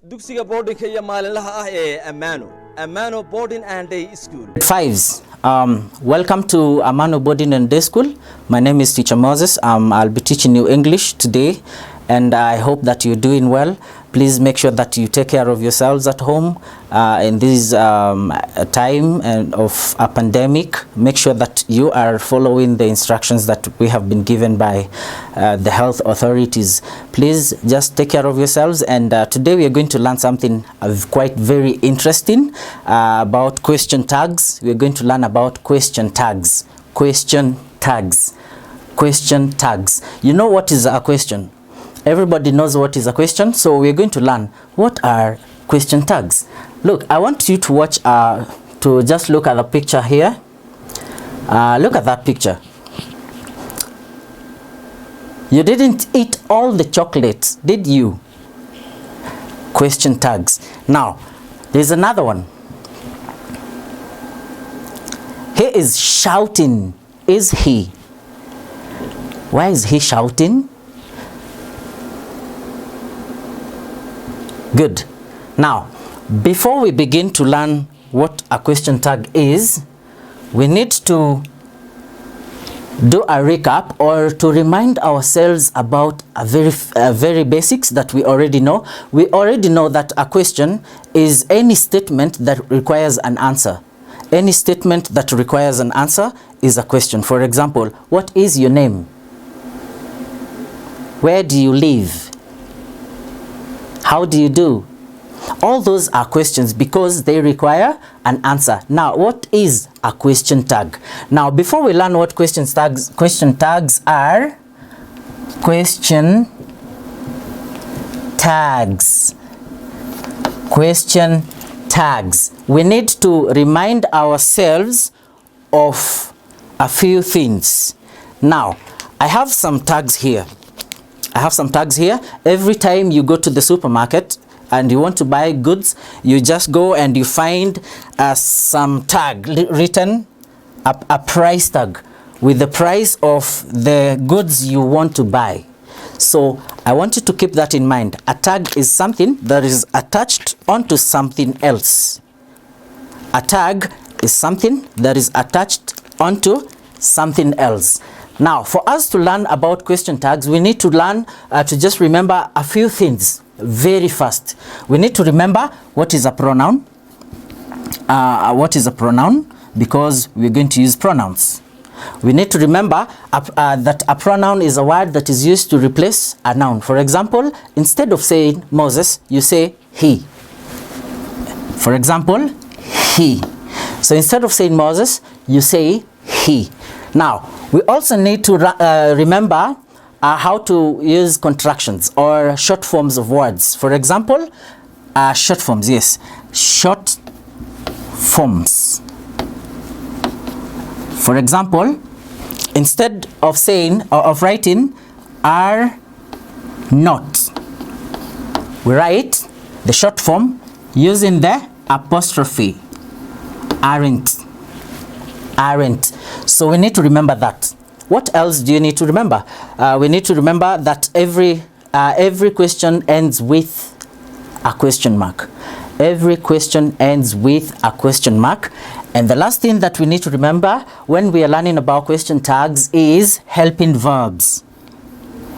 dugsiga boardingka iyo maalinlaha ah ee Amano Boarding and Day School. Fives, welcome to Amano Boarding and Day School. My name is Teacher Moses. I'll be teaching you English today, and I hope that you're doing well. Please make sure that you take care of yourselves at home in this time of a pandemic. Make sure that you are following the instructions that we have been given by the health authorities. Please just take care of yourselves, and today we are going to learn something quite very interesting about question tags. We are going to learn about question tags. Question tags. Question tags. You know what is a question? Everybody knows what is a question, so we're going to learn what are question tags. Look, I want you to watch, to just look at the picture here. Look at that picture. You didn't eat all the chocolates, did you? Question tags. Now, there's another one. He is shouting. Is he? Why is he shouting? Good. Now, before we begin to learn what a question tag is, we need to do a recap or to remind ourselves about a very basics that we already know. We already know that a question is any statement that requires an answer. Any statement that requires an answer is a question. For example, what is your name? Where do you live? How do you do? All those are questions because they require an answer. Now, what is a question tag? Now, before we learn what question tags are, question tags. Question tags. We need to remind ourselves of a few things. Now, I have some tags here. Every time you go to the supermarket and you want to buy goods, you just go and you find some tag written, a price tag with the price of the goods you want to buy. So I want you to keep that in mind. A tag is something that is attached onto something else. A tag is something that is attached onto something else. Now, for us to learn about question tags, we need to learn to just remember a few things very fast. We need to remember what is a pronoun. What is a pronoun? Because we're going to use pronouns. We need to remember that a pronoun is a word that is used to replace a noun. For example, instead of saying Moses, you say he. For example, he. So instead of saying Moses, you say he. Now, we also need to remember how to use contractions or short forms of words. For example, short forms, yes. Short forms. For example, instead of saying or of writing are not, we write the short form using the apostrophe. Aren't. So we need to remember that. What else do you need to remember? We need to remember that every question ends with a question mark. Every question ends with a question mark. And the last thing that we need to remember when we are learning about question tags is helping verbs.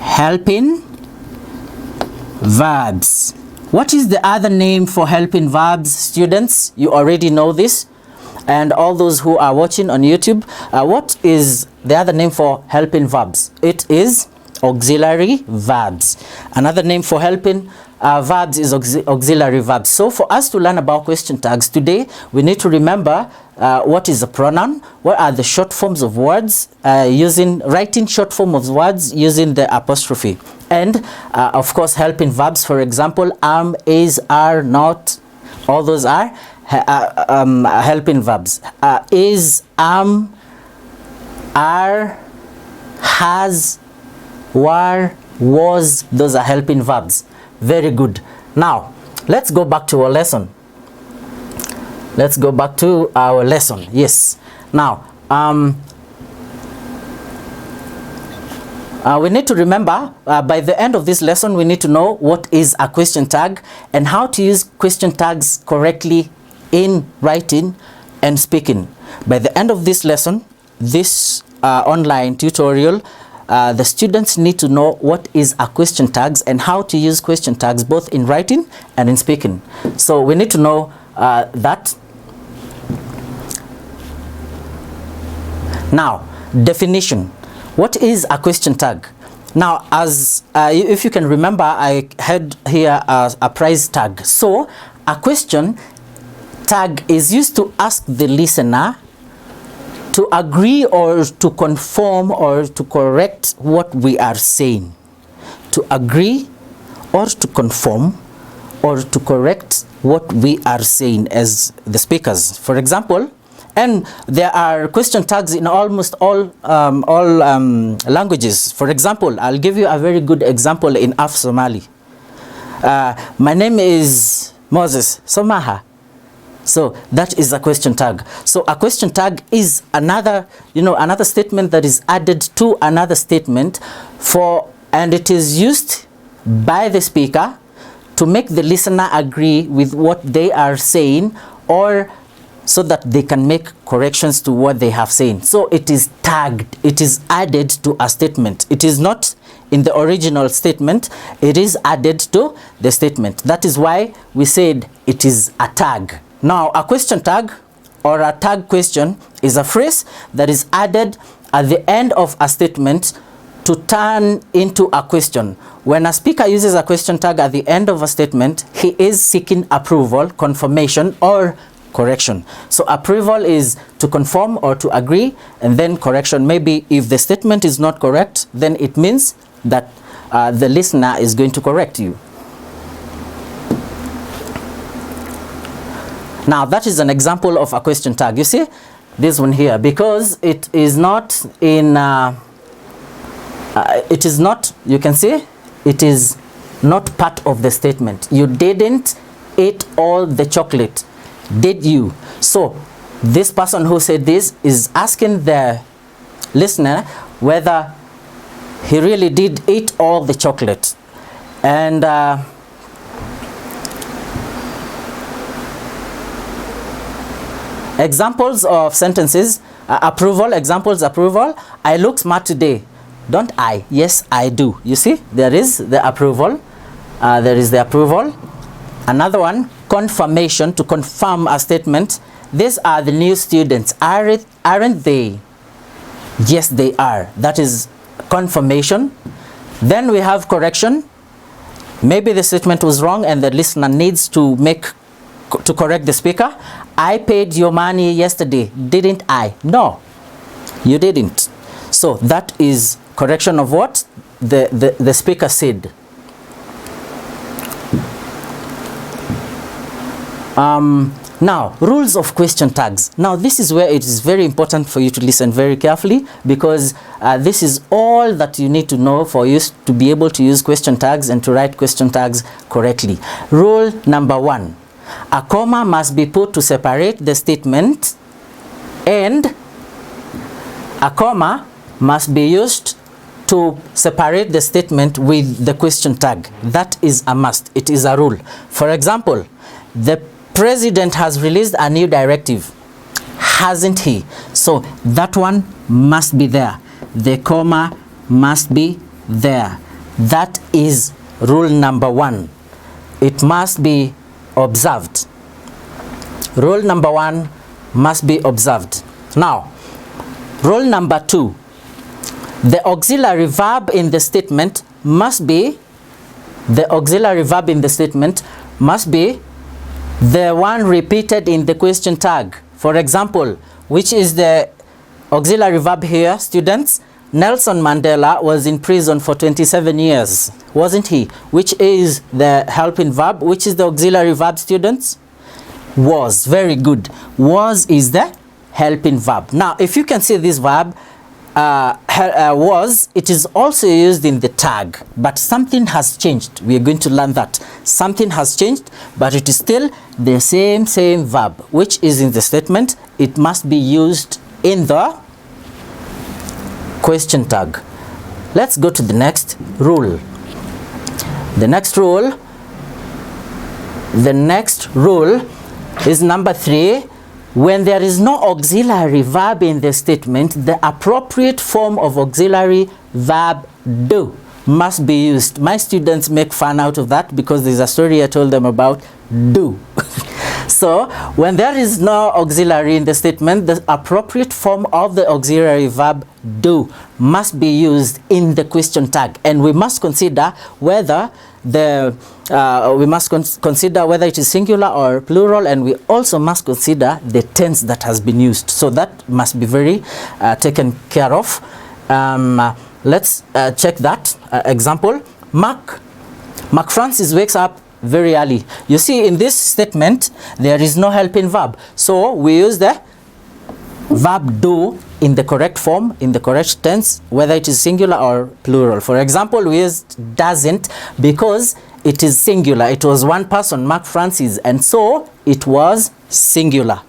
Helping verbs. What is the other name for helping verbs, students? You already know this. And all those who are watching on YouTube, what is the other name for helping verbs? It is auxiliary verbs. Another name for helping verbs is auxiliary verbs. So for us to learn about question tags today, we need to remember what is a pronoun, what are the short forms of words, writing short form of words using the apostrophe. And of course, helping verbs, for example, am, is, are, not, all those are helping verbs. Is, am, are, has, were, was, those are helping verbs. Very good. Now, let's go back to our lesson. Let's go back to our lesson. Yes. Now, We need to remember, by the end of this lesson, we need to know what is a question tag and how to use question tags correctly in writing and speaking. By the end of this lesson, this online tutorial, the students need to know what is a question tags and how to use question tags both in writing and in speaking. So we need to know that. Now, definition. What is a question tag? Now, as if you can remember, I had here a price tag. So a question tag is used to ask the listener to agree or to confirm or to correct what we are saying. To agree or to confirm or to correct what we are saying as the speakers. For example, and there are question tags in almost all languages. For example, I'll give you a very good example in Af Somali. My name is Moses Somaha. So that is a question tag. So a question tag is another, another statement that is added to another statement and it is used by the speaker to make the listener agree with what they are saying, or so that they can make corrections to what they have said. So it is tagged, it is added to a statement. It is not in the original statement, it is added to the statement. That is why we said it is a tag. Now, a question tag or a tag question is a phrase that is added at the end of a statement to turn into a question. When a speaker uses a question tag at the end of a statement, he is seeking approval, confirmation, or correction. So approval is to confirm or to agree, and then correction. Maybe if the statement is not correct, then it means that the listener is going to correct you. Now that is an example of a question tag. You see this one here, because it is not in it is not, you can see it is not part of the statement. You didn't eat all the chocolate, did you? So this person who said this is asking the listener whether he really did eat all the chocolate. And examples of sentences, approval, examples, approval. I look smart today, don't I? Yes, I do. You see, there is the approval. There is the approval. Another one, confirmation, to confirm a statement. These are the new students, aren't they? Yes, they are. That is confirmation. Then we have correction. Maybe the statement was wrong and the listener needs to correct the speaker. I paid your money yesterday, didn't I? No, you didn't. So that is correction of what the speaker said. Now, rules of question tags. Now, this is where it is very important for you to listen very carefully, because this is all that you need to know for you to be able to use question tags and to write question tags correctly. Rule number 1. A comma must be put to separate the statement, and a comma must be used to separate the statement with the question tag. That is a must. It is a rule. For example, the president has released a new directive, hasn't he? So that one must be there. The comma must be there. That is rule number 1. It must be observed. Rule number 1 must be observed. Now, rule number 2. The auxiliary verb in the statement must be the one repeated in the question tag. For example, which is the auxiliary verb here, students? Nelson Mandela was in prison for 27 years, wasn't he? Which is the helping verb? Which is the auxiliary verb, students? Was. Very good. Was is the helping verb. Now, if you can see this verb, was, it is also used in the tag, but something has changed. We are going to learn that. Something has changed, but it is still the same verb, which is in the statement. It must be used in the question tag. Let's go to the next rule. The next rule is number 3. When there is no auxiliary verb in the statement, the appropriate form of auxiliary verb do must be used. My students make fun out of that because there's a story I told them about do. So when there is no auxiliary in the statement, the appropriate form of the auxiliary verb do must be used in the question tag, and we must consider whether consider whether it is singular or plural, and we also must consider the tense that has been used. So that must be very taken care of. Let's check that example. Mark Francis wakes up very early. You see, in this statement there is no helping verb, so we use the verb do in the correct form, in the correct tense, whether it is singular or plural. For example, we used doesn't because it is singular. It was one person, Mark Francis, and so it was singular.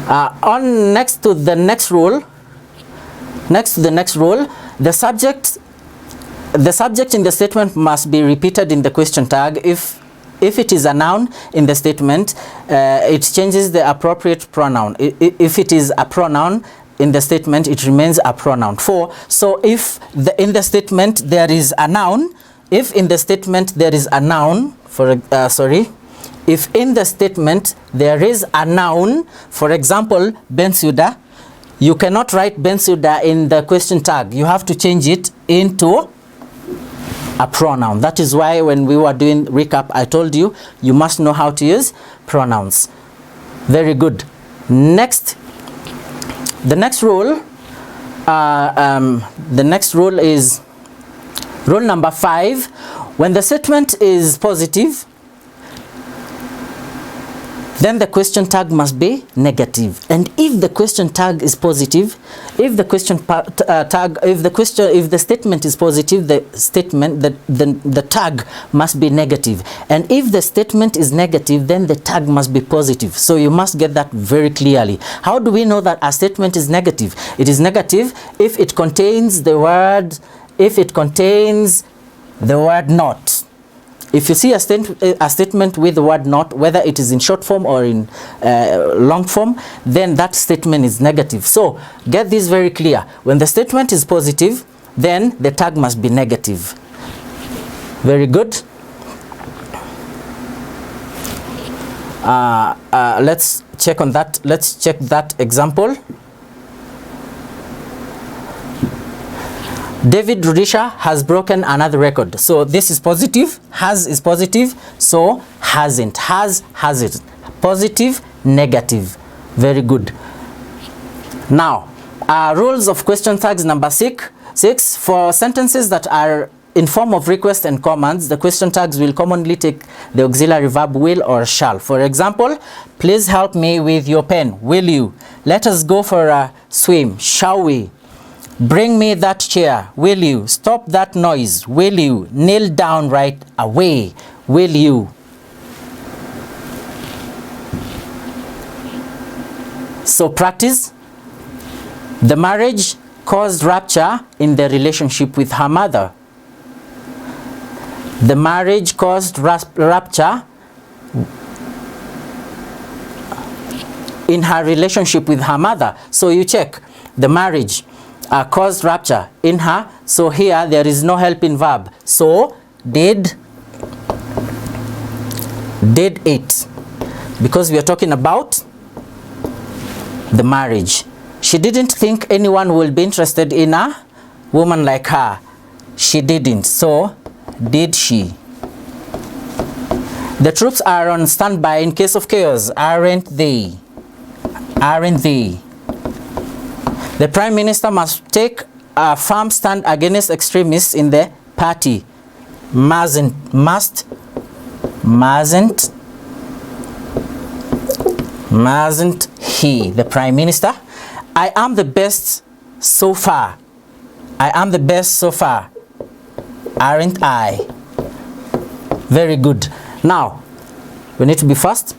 Next to the next rule, the subject in the statement must be repeated in the question tag. If it is a noun in the statement, it changes the appropriate pronoun. If it is a pronoun in the statement, it remains a pronoun. So if in the statement there is a noun, if in the statement there is a noun, if in the statement there is a noun, for example, Bensouda, you cannot write Bensouda in the question tag. You have to change it into a pronoun. That is why when we were doing recap, I told you, you must know how to use pronouns. Very good. Next, the next rule is rule number 5. When the statement is positive, then the question tag must be negative. And if the question tag is positive, if the statement is positive, the tag must be negative. And if the statement is negative, then the tag must be positive. So you must get that very clearly. How do we know that a statement is negative? It is negative if it contains the word not. If you see a statement with the word not, whether it is in short form or in long form, then that statement is negative. So get this very clear. When the statement is positive, then the tag must be negative. Very good. Let's check on that. Let's check that example. David Rudisha has broken another record. So this is positive. Has is positive. So hasn't. Has, hasn't. Positive, negative. Very good. Now, rules of question tags number 6. For sentences that are in form of request and commands, the question tags will commonly take the auxiliary verb will or shall. For example, please help me with your pen. Will you? Let us go for a swim. Shall we? Bring me that chair. Will you? Stop that noise. Will you? Kneel down right away. Will you? So practice. The marriage caused rupture in the relationship with her mother. The marriage caused rupture in her relationship with her mother. So you check. The marriage caused rupture in her. So here there is no helping verb. So did it, because we are talking about the marriage. She didn't think anyone will be interested in a woman like her. She didn't. So did she? The troops are on standby in case of chaos, aren't they? Aren't they? The Prime Minister must take a firm stand against extremists in the party. Mustn't he, the Prime Minister? I am the best so far. I am the best so far. Aren't I? Very good. Now, we need to be fast.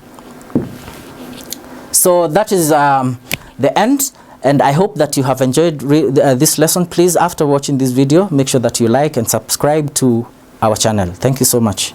So that is the end. And I hope that you have enjoyed this lesson. Please, after watching this video, make sure that you like and subscribe to our channel. Thank you so much.